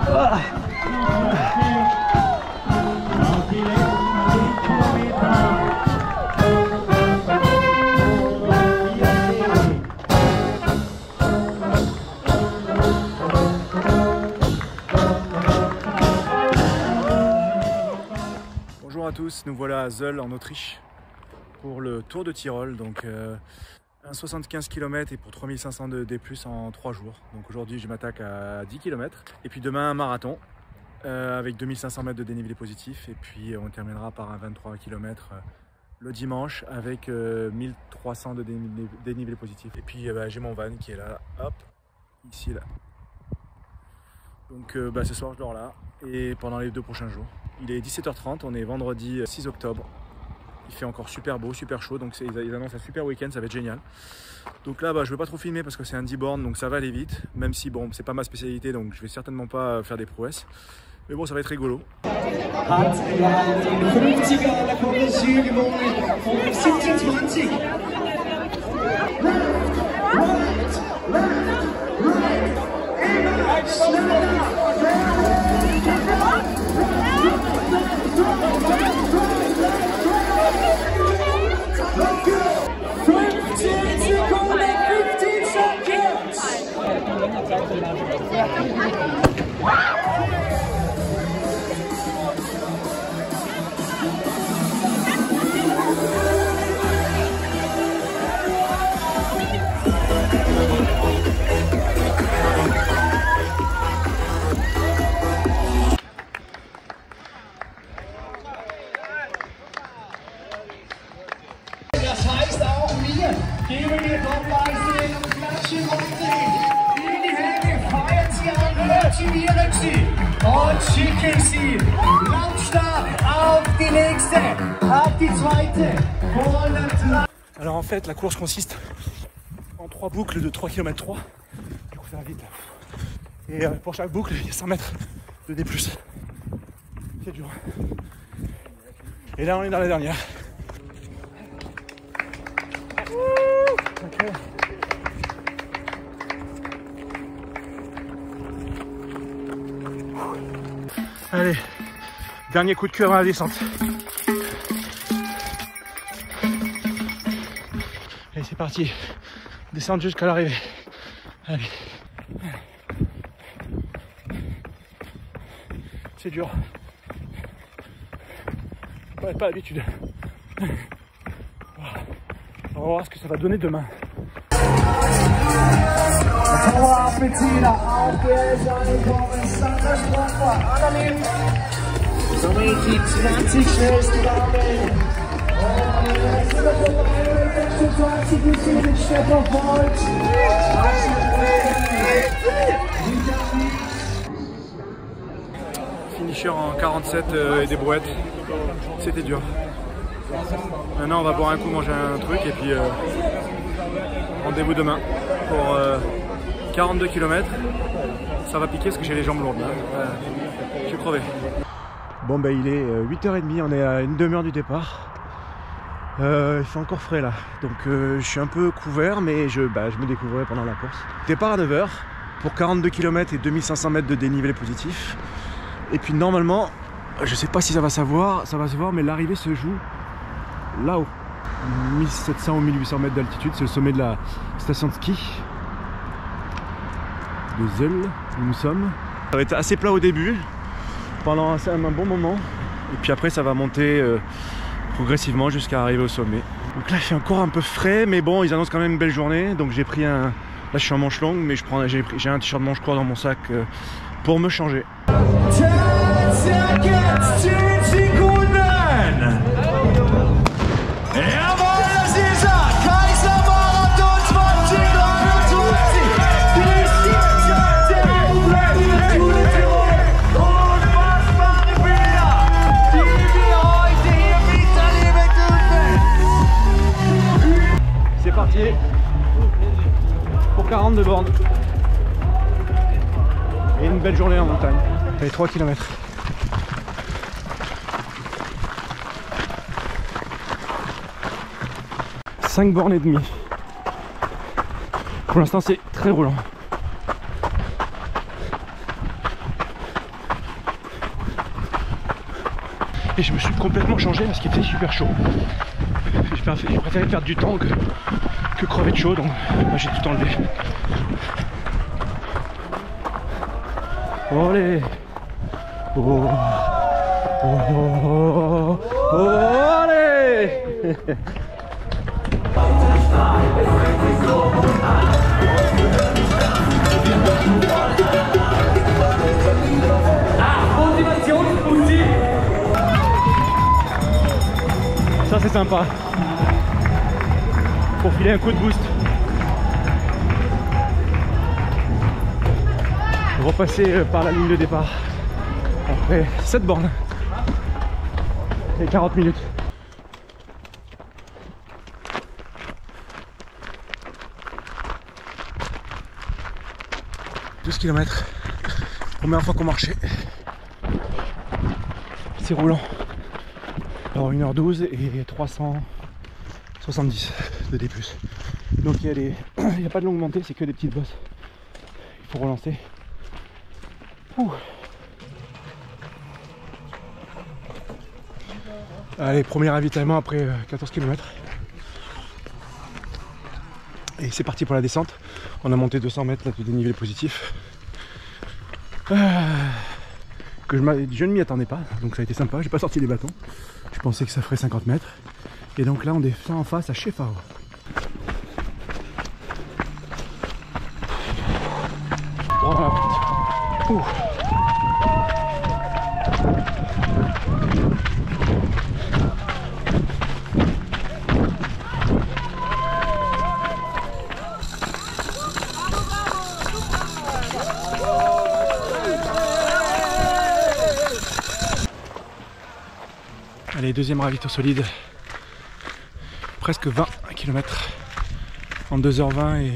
Ah. Bonjour à tous, nous voilà à Söll en Autriche pour le Tour de Tyrol, donc un 75 km et pour 3500 de D+, en 3 jours. Donc aujourd'hui je m'attaque à 10 km et puis demain un marathon avec 2500 mètres de dénivelé positif et puis on terminera par un 23 km le dimanche avec 1300 de dénivelé positif. Et puis j'ai mon van qui est là, hop, ici là. Donc ce soir je dors là et pendant les 2 prochains jours. Il est 17h30, on est vendredi 6 octobre. Il fait encore super beau, super chaud, donc ils annoncent un super week-end, ça va être génial. Donc là, je ne vais pas trop filmer parce que c'est un 10 bornes, donc ça va aller vite. Même si, bon, c'est pas ma spécialité, donc je vais certainement pas faire des prouesses. Mais bon, ça va être rigolo. Und schicken Sie lautstark auf die nächste, auf die zweite. Alors en fait, la course consiste en 3 boucles de 3 km 3. Du coup, ça va vite. Et pour chaque boucle, il y a 100 mètres de D+. C'est dur. Et là, on est dans la dernière. Okay. Allez, dernier coup de cœur à la descente. Allez, c'est parti. Descendre jusqu'à l'arrivée. Allez. C'est dur. Pas l'habitude. On va voir ce que ça va donner demain. Finisher en 47 et des brouettes, c'était dur. Maintenant on va boire un coup, manger un truc et puis rendez-vous demain pour 42 km. Ça va piquer parce que j'ai les jambes lourdes là. Je suis crevé. Bon il est 8h30, on est à une demi-heure du départ. Il fait encore frais là, donc je suis un peu couvert mais je me découvrirai pendant la course. Départ à 9h pour 42 km et 2500 mètres de dénivelé positif. Et puis normalement, je sais pas si ça va se voir mais l'arrivée se joue là-haut. 1700 ou 1800 mètres d'altitude, c'est le sommet de la station de ski de Söll où nous sommes. Ça va être assez plat au début, pendant un bon moment, et puis après ça va monter progressivement jusqu'à arriver au sommet. Donc là il fait encore un peu frais, mais bon ils annoncent quand même une belle journée, donc j'ai pris un... Là je suis en manche longue, mais j'ai un t-shirt manche court dans mon sac pour me changer. 10 seconds, 10 Sekunden! Jawohl, das ist er! Kaiser Marathon 2023! Die 17. Tour de Tirol! Unfassbare Bilder, die wir heute hier miterleben dürfen! C'est parti pour 42 bornes. Et une belle journée en montagne. Allez, 3 km. « 5 bornes et demie. Pour l'instant c'est très roulant. Et je me suis complètement changé parce qu'il était super chaud. J'ai préféré perdre du temps que crever de chaud, donc bah, j'ai tout enlevé. Olé. Oh. Oh. Oh. Oh. Olé. Ça c'est sympa pour filer un coup de boost. Repasser par la ligne de départ après 7 bornes et 40 minutes. « 12 km, première fois qu'on marchait, c'est roulant. Alors 1h12 et 370 de D+. Donc il n'y a pas de longue montée, c'est que des petites bosses. Il faut relancer. Ouh. Allez, premier ravitaillement après 14 km. Et c'est parti pour la descente. On a monté 200 mètres là, de dénivelé positif. Que je ne m'y attendais pas, donc ça a été sympa. J'ai pas sorti les bâtons. Je pensais que ça ferait 50 mètres. Et donc là on est en face à Chefao. Droit dans la porte. Ouh. Allez, deuxième ravito solide, presque 20 km en 2h20 et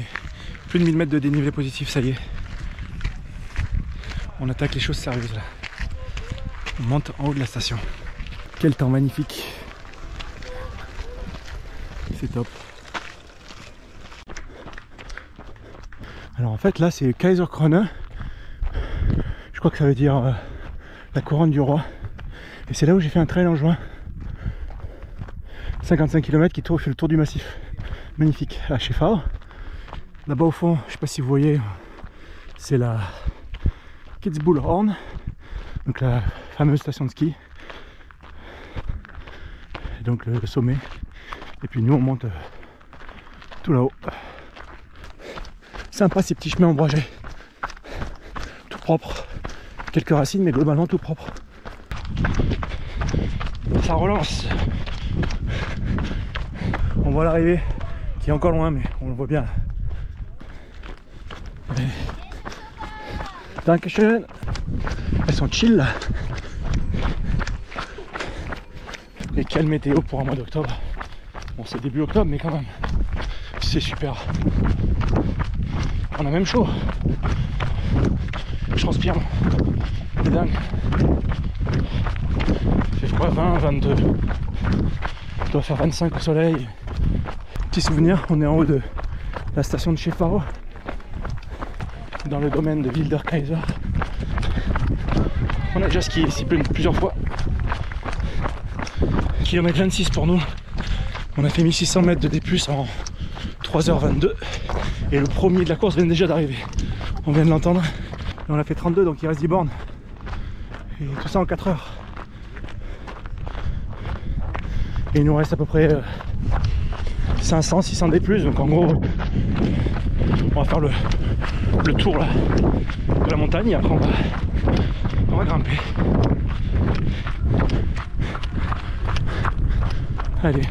plus de 1000 mètres de dénivelé positif, ça y est. On attaque les choses sérieuses là. On monte en haut de la station. Quel temps magnifique. C'est top. Alors en fait là c'est Kaiserkrone. Je crois que ça veut dire la couronne du roi. Et c'est là où j'ai fait un trail en juin. 55 km qui fait le tour du massif. Magnifique, à Chefao. Là-bas au fond, je sais pas si vous voyez, c'est la Kitzbühel-Horn, donc la fameuse station de ski. Et donc le sommet. Et puis nous on monte tout là-haut. Sympa ces petits chemins ombragés. Tout propre. Quelques racines mais globalement tout propre. Ça relance. On voit l'arrivée qui est encore loin mais on le voit bien. Dankeschön. Elles sont chill là. Et quelle météo pour un mois d'octobre. Bon c'est début octobre mais quand même c'est super. On a même chaud. Je transpire. C'est dingue. Il fait froid, 20, 22. Il doit faire 25 au soleil. Petit souvenir, on est en haut de la station de Chefao, dans le domaine de Wilderkaiser. On a déjà skié ici plusieurs fois. Kilomètre 26 pour nous. On a fait 1600 mètres de D+, en 3h22. Et le premier de la course vient déjà d'arriver. On vient de l'entendre. Et on a fait 32, donc il reste 10 bornes. Et tout ça en 4 heures. Et il nous reste à peu près 500, 600 D+, donc en gros on va faire le tour là, de la montagne et après on va grimper. Allez.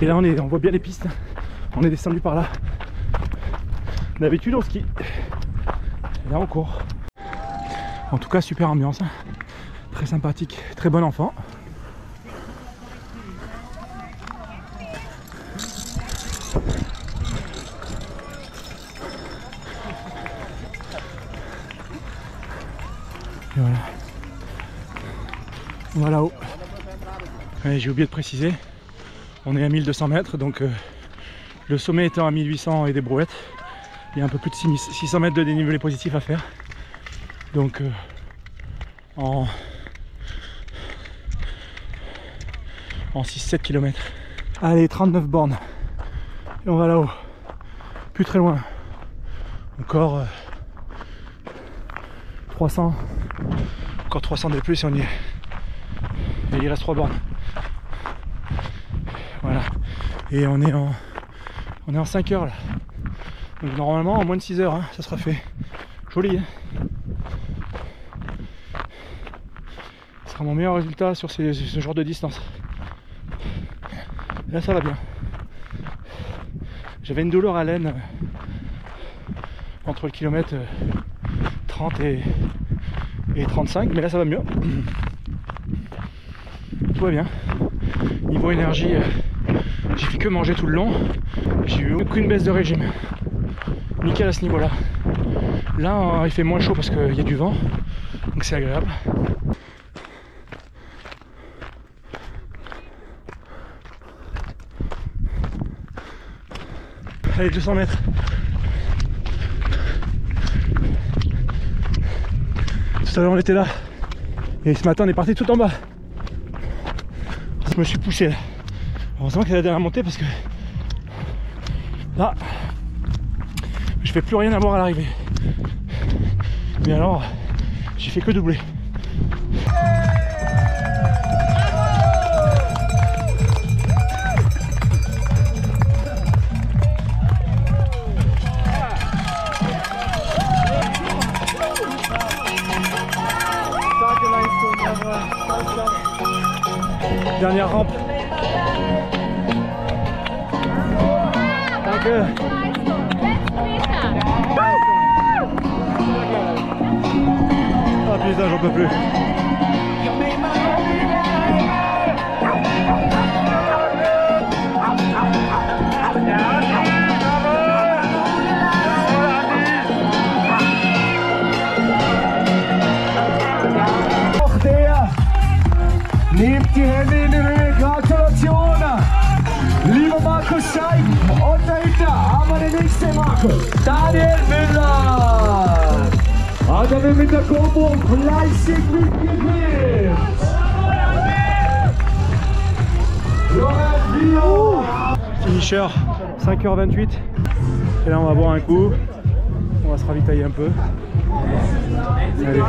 Et là on voit bien les pistes, on est descendu par là. D'habitude on skie. Et là on court. En tout cas super ambiance, très sympathique, très bon enfant. Et voilà. On va là-haut. J'ai oublié de préciser, on est à 1200 mètres, donc le sommet étant à 1800 et des brouettes, il y a un peu plus de 600 mètres de dénivelé positif à faire. Donc en en 6-7 km. Allez, 39 bornes. Et on va là-haut. Plus très loin. Encore 300. Encore 300 de plus et on y est. Et il reste 3 bornes. Voilà. Et on est en 5 heures là. Donc normalement en moins de 6 heures, hein, ça sera fait. Joli, hein. Ce sera mon meilleur résultat sur ce genre de distance. Là ça va bien. J'avais une douleur à l'aine entre le kilomètre 30 et 35, mais là ça va mieux. Tout va bien. Niveau énergie, j'ai fait que manger tout le long. J'ai eu aucune baisse de régime. Nickel à ce niveau là. Là il fait moins chaud parce qu'il y a du vent, donc c'est agréable. Allez, 200 mètres. Tout à l'heure on était là et ce matin on est parti tout en bas. Je me suis poussé là. Heureusement que c'est la dernière montée parce que là je fais plus rien à voir à l'arrivée. Mais alors j'ai fait que doubler. Dernière rampe. Danke. Ah putain, j'en peux plus. Nehmt die Hände in die Höhe, Gratulation! Lieber Markus Scheib und dahinter haben wir den nächsten Markus, Daniel Müller! Hat er mit der GoPro fleißig mitgefilmt! Finisher, 5h28. Et là on va boire un coup. On va se ravitailler un peu. Allez.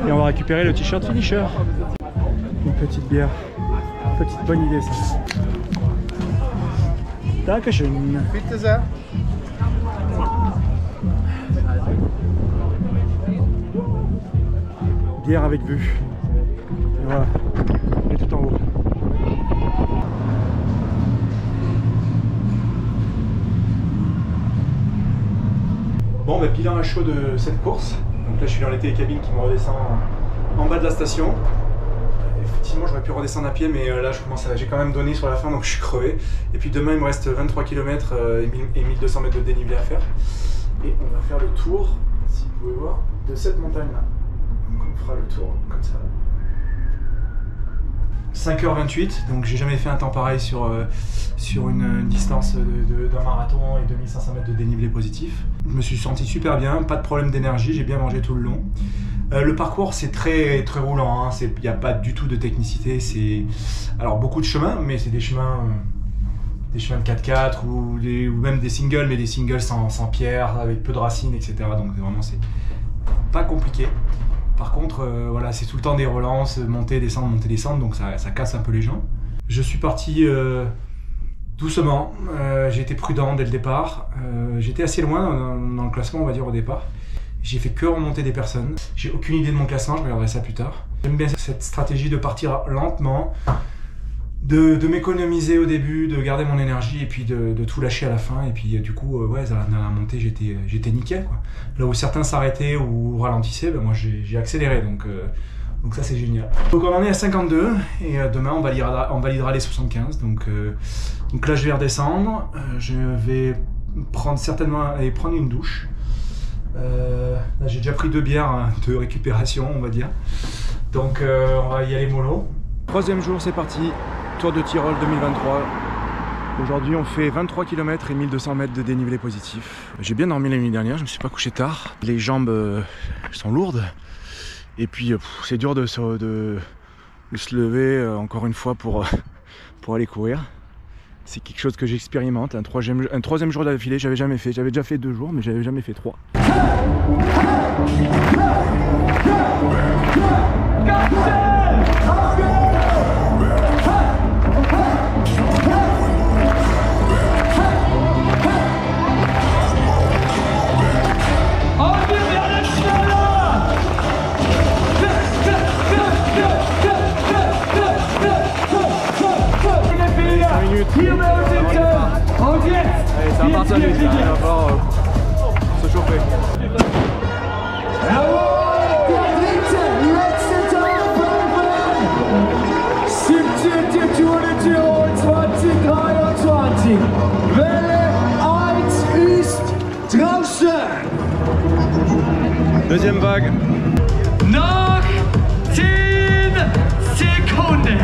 Et on va récupérer le t-shirt finisher. Une petite bière. Petite bonne idée ça. Dankeschön. Bitte sehr. Bière avec vue. Et voilà. On est tout en haut. Bon, bah, bilan à chaud de cette course. Donc là, je suis dans les télécabines qui me redescend en bas de la station. Effectivement, j'aurais pu redescendre à pied, mais là, j'ai quand même donné sur la fin, donc je suis crevé. Et puis demain, il me reste 23 km et 1200 mètres de dénivelé à faire. Et on va faire le tour, si vous pouvez voir, de cette montagne-là. Donc on fera le tour comme ça. 5h28, donc j'ai jamais fait un temps pareil sur une distance d'un marathon et 2500 mètres de dénivelé positif. Je me suis senti super bien, pas de problème d'énergie, j'ai bien mangé tout le long. Le parcours c'est très roulant, hein. Il n'y a pas du tout de technicité, alors beaucoup de chemins, mais c'est des chemins de 4x4 ou même des singles, mais des singles sans pierre, avec peu de racines, etc. Donc vraiment c'est pas compliqué. Par contre, voilà, c'est tout le temps des relances, monter, descendre, donc ça casse un peu les jambes. Je suis parti doucement, j'ai été prudent dès le départ. J'étais assez loin dans le classement, on va dire, au départ. J'ai fait que remonter des personnes. J'ai aucune idée de mon classement, je regarderai ça plus tard. J'aime bien cette stratégie de partir lentement, de m'économiser au début, de garder mon énergie et puis de tout lâcher à la fin. Et puis du coup, ouais, dans la montée, j'étais nickel, quoi. Là où certains s'arrêtaient ou ralentissaient, ben moi j'ai accéléré, donc ça c'est génial. Donc on en est à 52 et demain on validera les 75. Donc là je vais redescendre, je vais certainement aller prendre une douche. Là j'ai déjà pris 2 bières de récupération, on va dire. Donc on va y aller mollo. Troisième jour, c'est parti. Tour de Tyrol 2023. Aujourd'hui on fait 23 km et 1200 mètres de dénivelé positif. J'ai bien dormi la nuit dernière, je me suis pas couché tard. Les jambes sont lourdes. Et puis c'est dur de de se lever encore une fois pour aller courir. C'est quelque chose que j'expérimente, un troisième jour d'affilée, j'avais jamais fait. J'avais déjà fait 2 jours, mais j'avais jamais fait 3. Allez, ça va partir vite, il va falloir se chauffer. Tour de Tirol 2023. Welle 1 ist draußen. Deuxième vague. Nach 10 Sekunden.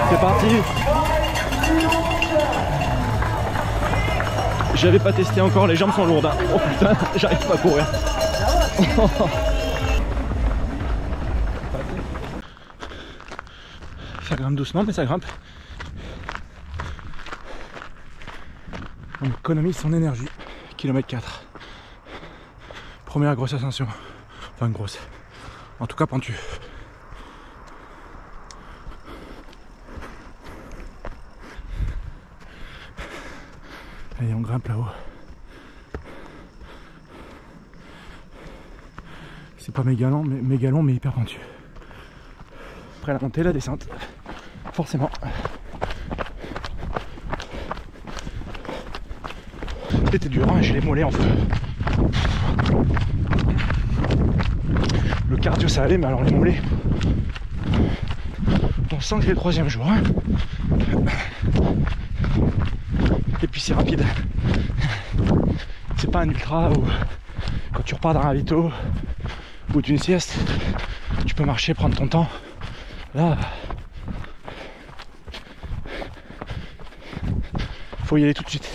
C'est parti. J'avais pas testé encore, les jambes sont lourdes. Hein. Oh putain, j'arrive pas à courir. Ça grimpe doucement, mais ça grimpe. On économise son énergie. Kilomètre 4. Première grosse ascension. Enfin grosse. En tout cas pentue. Allez, on grimpe là-haut. C'est pas mégalon mais hyper pentu. Après la montée, la descente. Forcément. C'était dur, hein, j'ai les mollets en feu. Le cardio ça allait, mais alors les mollets. On sent que c'est le 3e jour. Hein. Et puis c'est rapide. C'est pas un ultra où quand tu repars d'un ravito ou d'une sieste, tu peux marcher, prendre ton temps. Là, faut y aller tout de suite.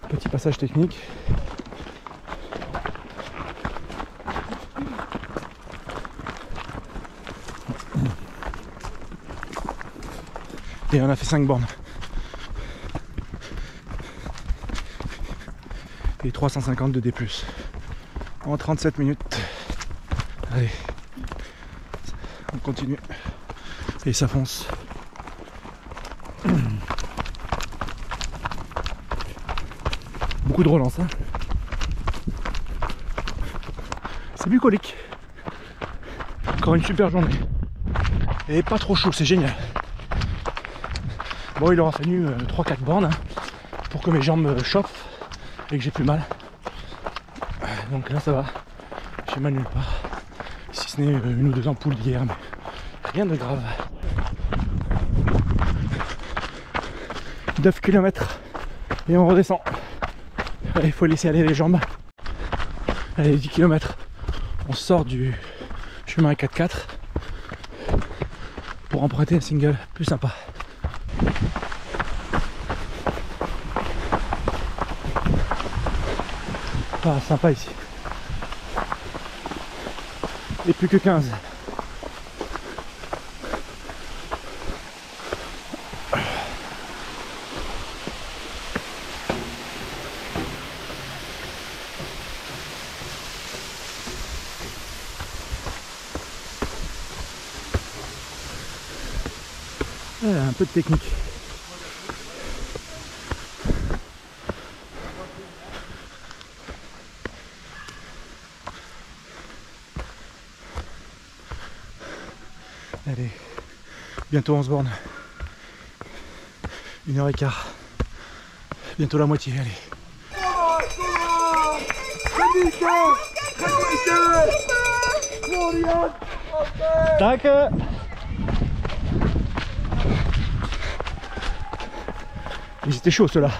Petit passage technique. Et on a fait 5 bornes. Et 350 de D+. En 37 minutes. Allez. On continue. Et ça fonce. Beaucoup de relance. Hein. C'est bucolique. Encore une super journée. Et pas trop chaud, c'est génial. Bon, il aura fallu 3-4 bornes hein, pour que mes jambes me chauffent et que j'ai plus mal. Donc là ça va. J'ai mal nulle part. Si ce n'est 1 ou 2 ampoules d'hier, mais rien de grave. 9 km et on redescend. Il faut laisser aller les jambes. Allez, 10 km. On sort du chemin à 4x4 pour emprunter un single plus sympa. Pas sympa ici. Et plus que 15. Un peu de technique. Allez, bientôt 11 bornes. 1h15. Bientôt la moitié, allez. Danke. Ils étaient chauds ceux-là.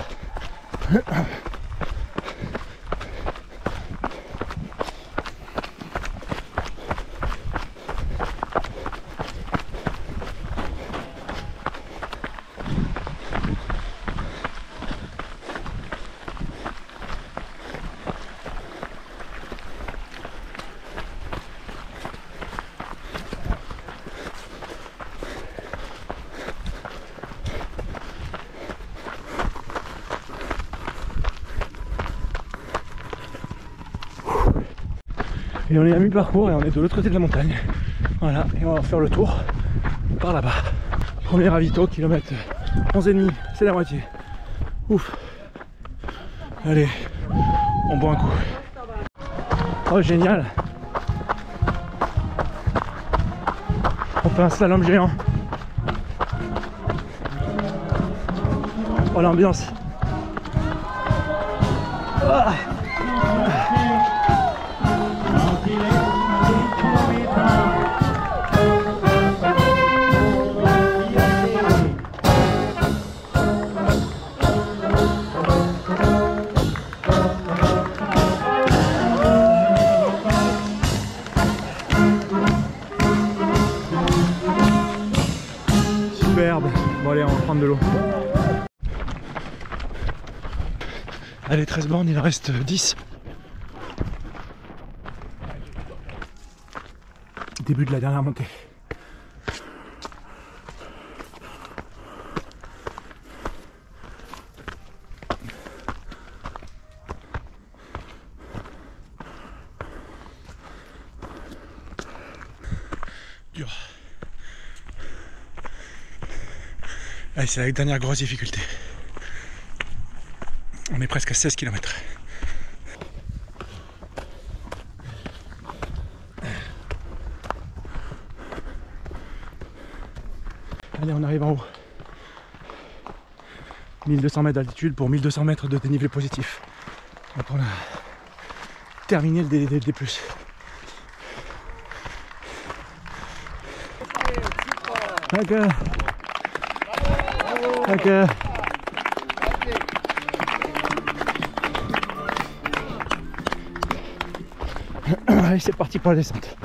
Et on est à mi-parcours et on est de l'autre côté de la montagne. Voilà, et on va faire le tour par là-bas. Premier ravito, kilomètre 11,5, c'est la moitié. Ouf. Allez, on boit un coup. Oh génial. On fait un slalom géant. Oh l'ambiance. Ah. Superbe. Bon allez, on va prendre de l'eau. Allez, 13 bornes, il en reste 10. Début de la dernière montée. Dur. Allez, c'est la dernière grosse difficulté. On est presque à 16 km. Allez, on arrive en haut. 1200 mètres d'altitude pour 1200 mètres de dénivelé positif. Donc on a terminé le D+. Danke. Danke. Allez, c'est parti pour la descente.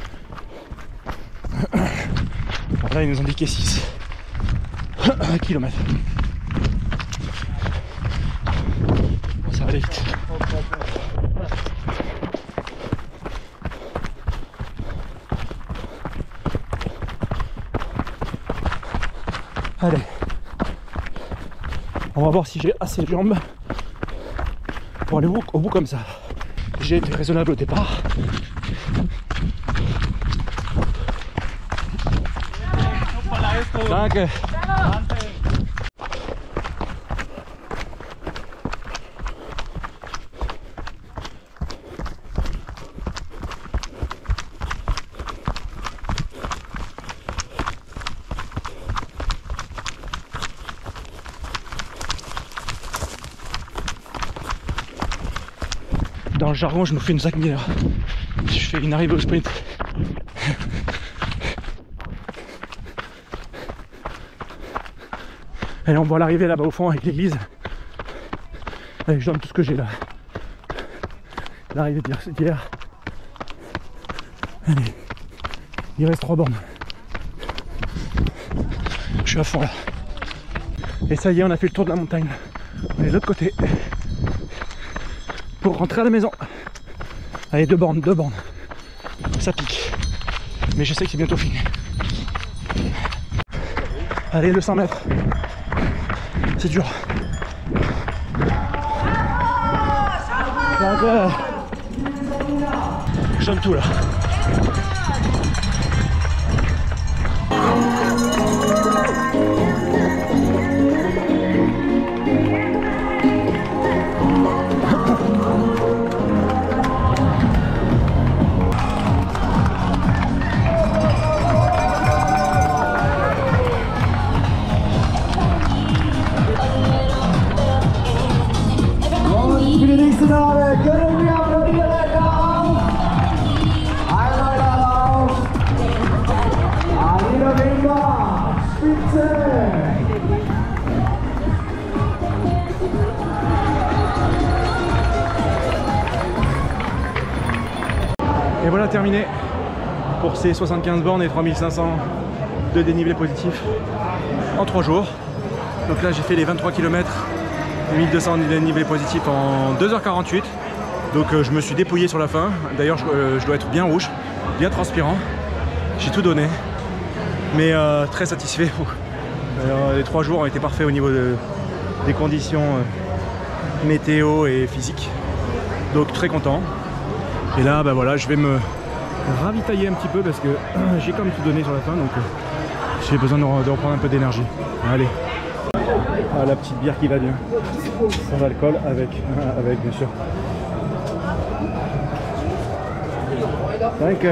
Alors là, ils nous ont indiqué 6 km. Ça va aller vite. Allez. On va voir si j'ai assez de jambes pour aller au bout comme ça. J'ai été raisonnable au départ. Danke. Dans le jargon, je me fais une Zach Miller. Je fais une arrivée au sprint. Allez, on voit l'arrivée là-bas au fond avec l'église. Allez, je donne tout ce que j'ai là. L'arrivée d'hier. Allez, il reste 3 bornes. Je suis à fond là. Et ça y est, on a fait le tour de la montagne. On est de l'autre côté. Pour rentrer à la maison. Allez, 2 bornes. Ça pique. Mais je sais que c'est bientôt fini. Allez, 200 mètres. C'est dur. Je donne tout là. Et voilà, terminé pour ces 75 bornes et 3500 de dénivelé positif en 3 jours. Donc là j'ai fait les 23 km et 1200 de dénivelé positif en 2h48. Donc je me suis dépouillé sur la fin. D'ailleurs je dois être bien rouge, bien transpirant. J'ai tout donné, mais très satisfait. Alors, les 3 jours ont été parfaits au niveau des conditions météo et physiques. Donc très content. Et là bah voilà, je vais me ravitailler un petit peu parce que j'ai quand même tout donné sur la fin, donc j'ai besoin de reprendre un peu d'énergie. Allez, ah, la petite bière qui va bien, sans alcool, avec bien sûr. Danke.